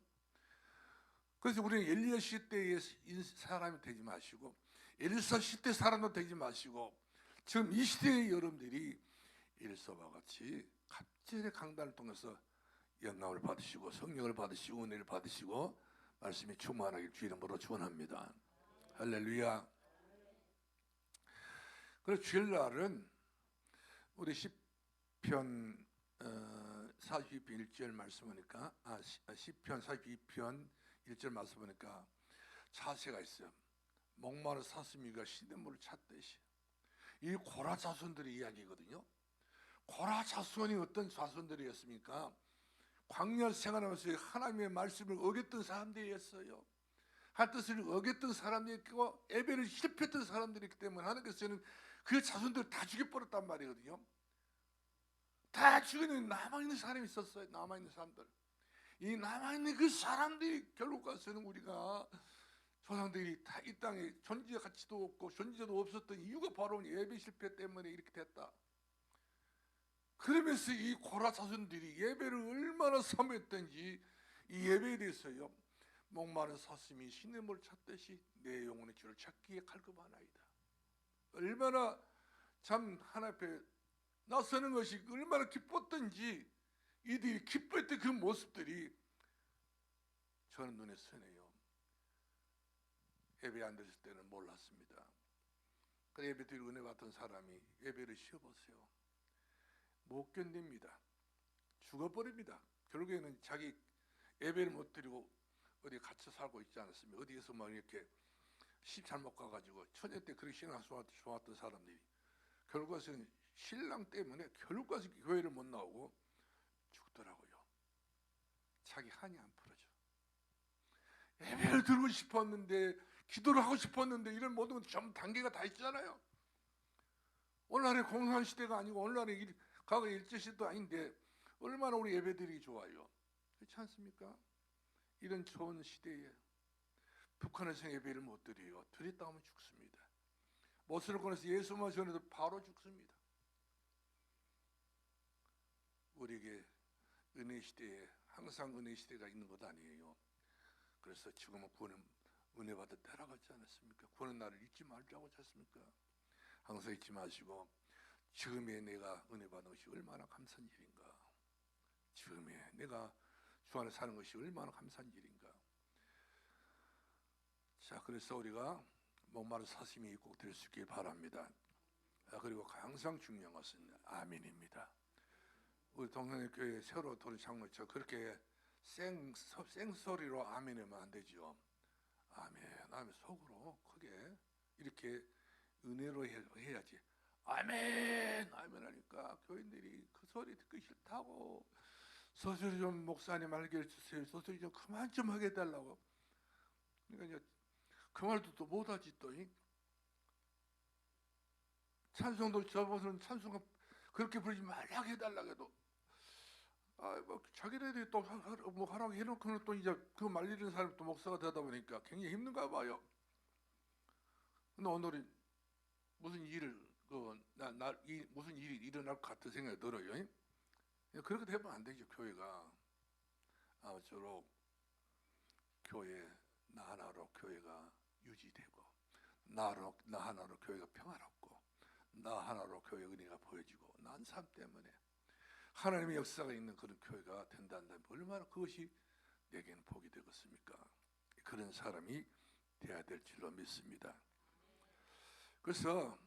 그래서 우리는 엘리야 시대의 사람이 되지 마시고 엘리사 시대 사람도 되지 마시고 지금 이 시대의 여러분들이 엘리사와 같이 갑절의 강단을 통해서 영감을 받으시고 성령을 받으시고 은혜를 받으시고 말씀이 충만하길 주 이름으로 축원합니다. 할렐루야. 그래서 주일날은 우리 시편 42편 1절 말씀 보니까 시편 42편 1절 말씀 보니까 자세가 있어요. 목마른 사슴이가 시냇물을 찾듯이. 이 고라 자손들의 이야기거든요. 고라 자손이 어떤 자손들이었습니까? 광야 생활하면서 하나님의 말씀을 어겼던 사람들이었어요. 할 뜻을 어겼던 사람들이었고 예배를 실패했던 사람들이기 때문에 하나님께서는 그 자손들을 다 죽여버렸단 말이거든요. 다 죽이는 남아있는 사람이 있었어요. 남아있는 사람들. 이 남아있는 그 사람들이 결국 가서는 우리가 조상들이 다 이 땅에 존재 가치도 없고 존재도 없었던 이유가 바로 예배 실패 때문에 이렇게 됐다. 그러면서 이 고라 자손들이 예배를 얼마나 사모했던지 이 예배에 대해서요. 목마른 사슴이 시냇물을 찾듯이 내 영혼의 주를 찾기에 갈급하나이다. 얼마나 참 하나님 앞에 나서는 것이 얼마나 기뻤던지 이들이 기뻐했던 그 모습들이 저는 눈에 선해요. 예배 안 드릴 때는 몰랐습니다. 그 예배 드리고 은혜 받던 사람이 예배를 쉬어보세요. 못 견딥니다. 죽어버립니다. 결국에는 자기 예배를 못 드리고 어디 갇혀 살고 있지 않았습니까? 어디에서 막 이렇게 시 잘못 가가지고 처녀 때 그렇게 신앙 좋았던 사람들이 결국에는 신랑 때문에 결국까지 교회를 못 나오고 죽더라고요. 자기 한이 안 풀어져. 예배를 드리고 싶었는데 기도를 하고 싶었는데 이런 모든 것 전부 단계가 다 있잖아요. 오늘날의 공산 시대가 아니고 오늘날의 과거 일제 시대도 아닌데 얼마나 우리 예배드리기 좋아요. 그렇지 않습니까? 이런 좋은 시대에 북한에서 예배를 못 드려요. 드렸다 하면 죽습니다. 못을 꺼내서 예수만 전해도 바로 죽습니다. 우리에게 은혜 시대에 항상 은혜 시대가 있는 것 아니에요. 그래서 지금은 구원은 은혜 받을 때라고 하지 않았습니까? 구원의 날을 잊지 말자고 하지 않습니까? 항상 잊지 마시고 지금의 내가 은혜 받는 것이 얼마나 감사한 일인가. 지금의 내가 주 안에 사는 것이 얼마나 감사한 일인가. 자, 그래서 우리가 목마른 사슴이 꼭 될 수 있길 바랍니다. 그리고 항상 중요한 것은 아멘입니다. 우리 동네 교회 새로 들어온 장로처럼 그렇게 생소리로 아멘하면 안 되죠. 아멘, 아멘 속으로 크게 이렇게 은혜로 해야지. 아멘, 아멘 하니까 교인들이 그 소리 듣기 싫다고 소리 좀 목사님 알게 해주세요. 소리 좀 그만 좀 하게 해달라고. 그러니까 이제 그 말도 또 못하지 또. 찬송도 저번은 찬송가 그렇게 부르지 말라고 해달라고 해도 뭐 자기네들이 또 뭐 하라고 해놓고는 또 이제 그 말리는 사람이 또 목사가 되다 보니까 굉장히 힘든가 봐요. 근데 오늘은 무슨 일을 무슨 일이 일어날 것 같은 생각이 들어요. 그렇게 되면 안 되죠. 교회가 아무쪼록 교회 나 하나로 교회가 유지되고 나 하나로 교회가 평화롭고 나 하나로 교회 은혜가 보여지고 난 삶 때문에 하나님의 역사가 있는 그런 교회가 된다면 얼마나 그것이 내게는 복이 되겠습니까? 그런 사람이 되어야 될 줄로 믿습니다. 그래서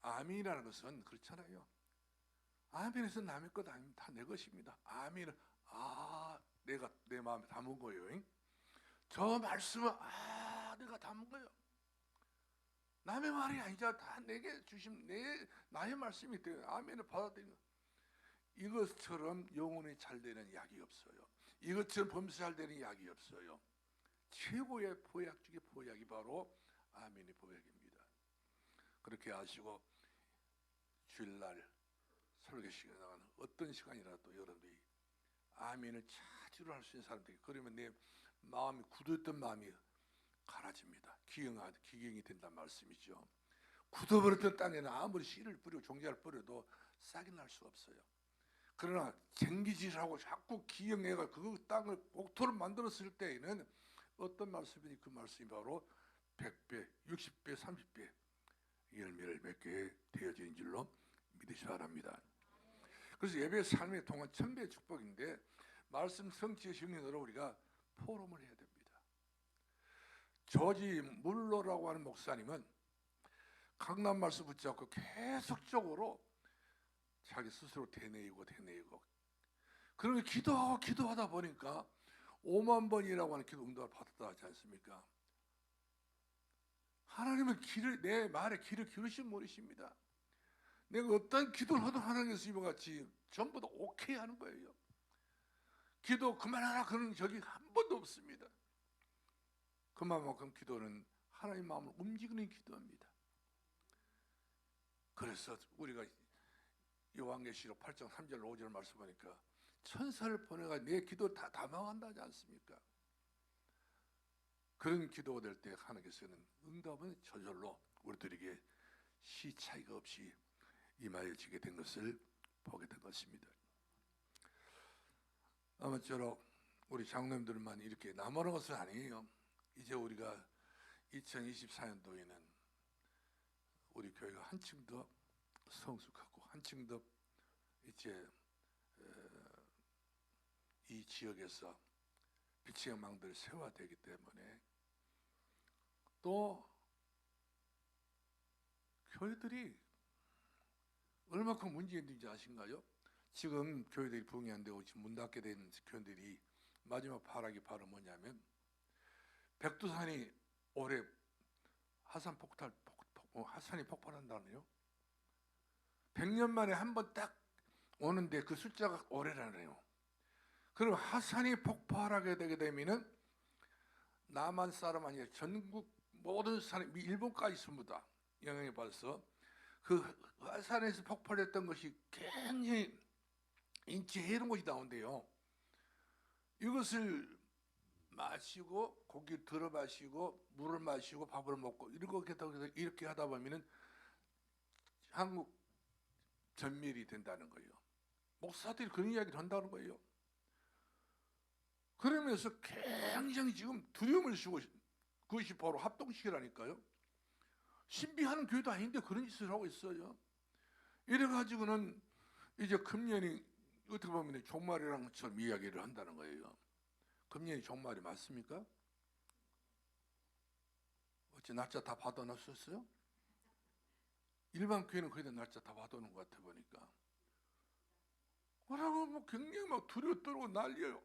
아멘이라는 것은 그렇잖아요. 아멘에서 남의 것 아닙니다. 다 내 것입니다. 아멘은 내가 내 마음에 담은 거예요. 저 말씀은 내가 담은 거예요. 남의 말이 아니자 다 내게 주신 나의 말씀이 돼요. 아멘을 받아들이는 이것처럼 영혼이 잘 되는 약이 없어요. 이것처럼 범사 잘 되는 약이 없어요. 최고의 보약 중에 보약이 바로 아멘의 보약입니다. 그렇게 하시고 주일날 설교 시간에 어떤 시간이라도 여러분들이 아멘을 찾으러 할 수 있는 사람들이 그러면 내 마음이 굳었던 마음이 갈아집니다. 기경이 된다는 말씀이죠. 굳어버렸던 땅에는 아무리 씨를 뿌리고 종자를 뿌려도 싹이 날 수 없어요. 그러나 쟁기질하고 자꾸 기경해가 그 땅을 옥토를 만들었을 때에는 어떤 말씀이니 그 말씀이 바로 100배, 60배, 30배 열매를 맺게 되어진 줄로 믿으시 바랍니다. 그래서 예배 삶의 동안 천배의 축복인데 말씀 성취의 승리로 우리가 포럼을 해야 됩니다. 조지 물러라고 하는 목사님은 강남 말씀 붙잡고 계속적으로 자기 스스로 되뇌이고 그러면 기도하다 보니까 5만 번이라고 하는 기도 응답을 받았다 하지 않습니까? 하나님은 내 말에 귀를 기울이신 분이십니다. 내가 어떤 기도를 하든 하나님께서 이와 같이 전부 다 오케이 하는 거예요. 기도 그만하라 그런 적이 한 번도 없습니다. 그만큼 기도는 하나님 마음을 움직이는 기도입니다. 그래서 우리가 요한계시록 8장 3절 5절 말씀하니까 천사를 보내가 내 기도를 다 담아간다 하지 않습니까? 그런 기도가 될 때 하나님께서는 응답은 저절로 우리들에게 시 차이가 없이 임하여지게 된 것을 보게 된 것입니다. 아무쪼록 우리 장로님들만 이렇게 남아는 것은 아니에요. 이제 우리가 2024년도에는 우리 교회가 한층 더 성숙하고 한층 더 이제 이 지역에서 빛의 망들을 세워야 되기 때문에 또 교회들이 얼마큼 문제가 있는지 아신가요? 지금 교회들이 부흥이 안 되고 지금 문 닫게 된 교회들이 마지막 파락이 바로 뭐냐면 백두산이 올해 하산이 폭발한다네요. 100년 만에 한 번 딱 오는데 그 숫자가 올해라네요. 그럼 하산이 폭발하게 되게 되면은 남한 사람 아니라 전국 모든 사람, 일본까지 전부 다 영향을 받아서 그 하산에서 폭발했던 것이 굉장히 인체에 해로운 것이 나온대요. 이것을 마시고 고기를 들어 마시고 물을 마시고 밥을 먹고 이렇게 하다 보면은 한국 전멸이 된다는 거예요. 목사들이 그런 이야기를 한다는 거예요. 그러면서 굉장히 지금 두려움을 주고 그것이 바로 합동식이라니까요. 신비하는 교회도 아닌데 그런 짓을 하고 있어요. 이래가지고는 이제 금년이 어떻게 보면 종말이라는 것처럼 이야기를 한다는 거예요. 금년이 종말이 맞습니까? 어째 날짜 다 받아놨었어요? 일반 교회는 거의 다 날짜 다 받아놓은 것 같아 보니까. 뭐라고 뭐 굉장히 막 두려워 떨고 난리예요.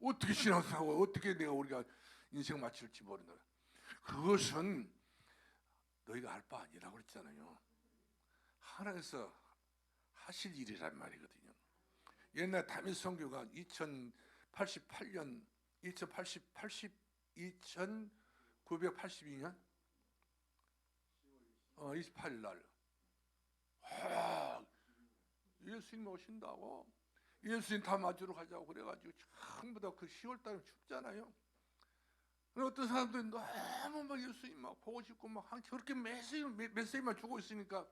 어떻게 신앙생활하고 어떻게 우리가 인생 마칠지 모른다. 그것은 너희가 알 바 아니라고 그랬잖아요. 하나님께서 하실 일이란 말이거든요. 옛날 다윗 선교가 2088년 2982년 28일 날 예수님 오신다고 예수님 다 맞으러 가자고 그래가지고 전부 다 그 10월달에 춥잖아요. 어떤 사람들은 너무 막 예수님 막 보고 싶고 막 저렇게 메시지만 주고 있으니까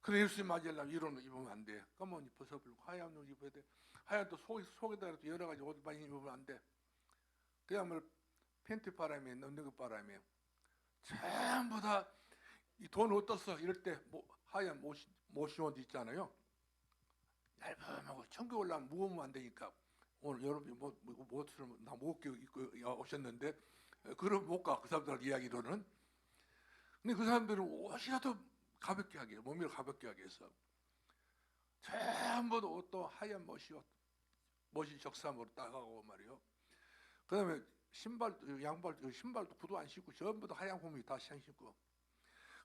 그래 예수님 맞으려면 이런 옷 입으면 안 돼. 검은 옷 벗어버리고 하얀 옷 입어야 돼. 하얀 또 속에다 여러 가지 옷 많이 입으면 안 돼. 그냥 뭐 팬티 바람에 넣는 것 바람에 전부 다 이 돈 어떻어 이럴 때 하얀 모시옷 있잖아요. 얇음하고 천국 올라면 무거우면 안 되니까 오늘 여러분이 옷을 나 무겁게 입고 오셨는데 그럼 못 가. 그 사람들 이야기로는. 근데 그 사람들은 옷이라도 가볍게 하게 몸을 가볍게 하게 해서 전부 옷도 하얀 멋이 적삼으로 따가고 말이요. 그 다음에 신발도 구두 안 신고 전부 다 하얀 고무 다 신고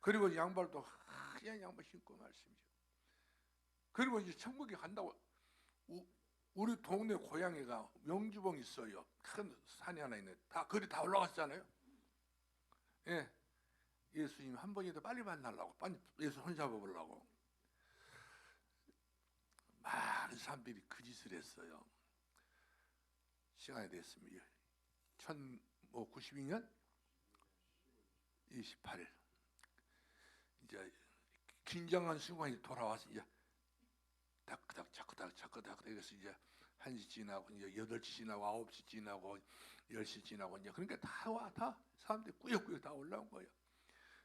그리고 양발도 하얀 양말 신고 말씀이죠. 그리고 이제 천국에 간다고 우리 동네 고향에가 명주봉 있어요. 큰 산이 하나 있네. 거기 다 올라갔잖아요. 예, 예수님 한 번이라도 빨리 만나려고 빨리 예수 손잡아보려고 많은 사람들이 그 짓을 했어요. 시간이 됐습니다. 1992년 28일 이제 긴장한 순간이 돌아와서 이제 자꾸닥 그래서 이제 1시 지나고 이제 8시 지나고 9시 지나고 10시 지나고 이제 그러니까 다 사람들이 꾸역꾸역 다 올라온 거예요.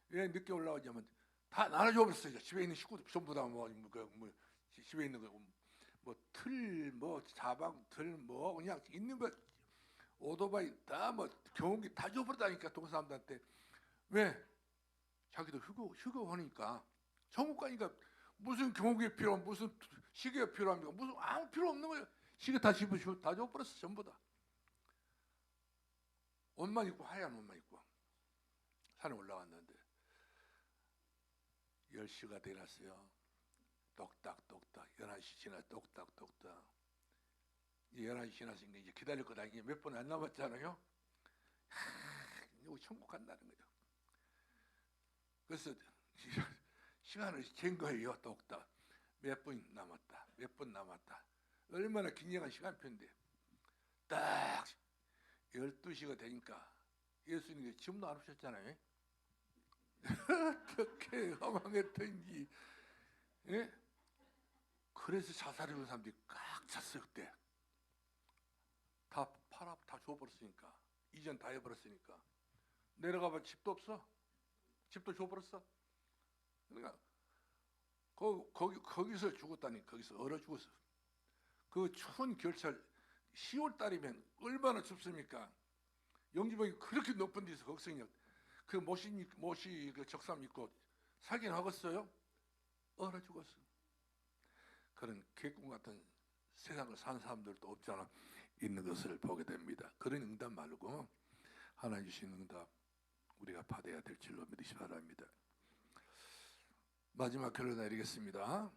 왜 늦게 올라오냐면 다 나눠줘 버렸어요. 집에 있는 식구들 전부 다 집에 있는 거 뭐 틀, 뭐 자방 틀, 뭐 그냥 있는 거 오토바이 다 뭐 경운기 다 줘버렸다니까 동사람들한테. 왜? 자기도 휴거 하니까 천국 가니까 무슨 경운기 필요, 무슨 시계가 필요합니까? 무슨 아무 필요 없는 거예요. 시계 다 집으시고 다 줘버렸어 전부 다. 옷만 입고 하얀 옷만 입고 산에 올라갔는데 10시가 되났어요. 똑딱똑딱 11시 지나 똑딱똑딱 11시 지났으니까 이제 기다릴 거다. 이제 몇 분 안 남았잖아요. 이거 천국 간다는 거예요. 그래서 시간을 잰 거예요. 똑딱 몇 분 남았다, 몇 분 남았다. 얼마나 긴장한 시간표인데 딱 12시가 되니까 예수님이 짐도 안 오셨잖아요. 어떻게 허망했던지. 예? 그래서 자살해온 사람들이 꽉 찼어요. 그때 다 팔아 다 줘버렸으니까, 이전 다 해버렸으니까. 내려가봐 집도 없어. 집도 줘버렸어. 그러니까 거기서 죽었다니. 거기서 얼어 죽었어. 그 추운 겨울철 10월 달이면 얼마나 춥습니까? 영지방이 그렇게 높은 데서 거기서 그냥 그 못이 그 적삼 입고 살긴 하겠어요? 얼어 죽었어. 그런 개꿈 같은 세상을 산 사람들도 없잖아 있는 것을 보게 됩니다. 그런 응답 말고 하나님 주신 응답 우리가 받아야 될 줄로 믿으시 바랍니다. 마지막 결론 내리겠습니다.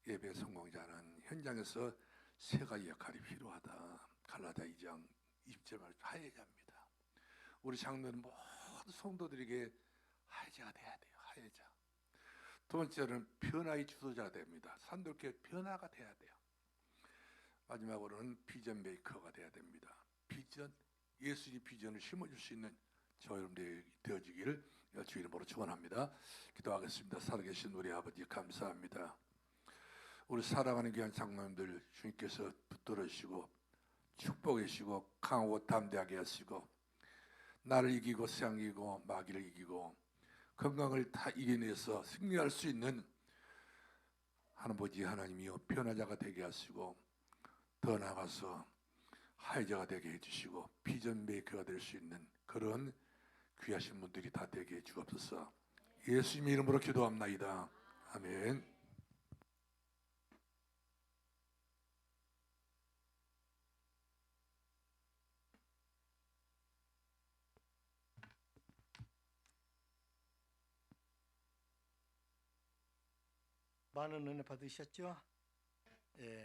예배 성공자는 현장에서 세 가지 역할이 필요하다. 갈라디아 2장 20절 하회자입니다. 우리 장로는 모든 성도들에게 하회자가 돼야 돼요. 하회자. 두 번째로는 변화의 주도자가 됩니다. 산돌교회 변화가 돼야 돼요. 마지막으로는 비전 메이커가 돼야 됩니다. 비전, 예수님 비전을 심어줄 수 있는 저 여러분들이 되어지기를 주의 이름으로 축원합니다. 기도하겠습니다. 살아계신 우리 아버지 감사합니다. 우리 사랑하는 귀한 장로님들 주님께서 붙들어 주시고 축복해 주시고 강하고 담대하게 하시고 나를 이기고 세상 이기고 마귀를 이기고 건강을 다 이겨내서 승리할 수 있는 아버지 하나님이여 변화자가 되게 하시고 더 나아가서 하회자가 되게 해주시고 비전 메이커가 될 수 있는 그런 귀하신 분들이 다 되게 해주옵소서. 예수님 이름으로 기도합나이다. 아멘. 많은 은혜 받으셨죠? 예.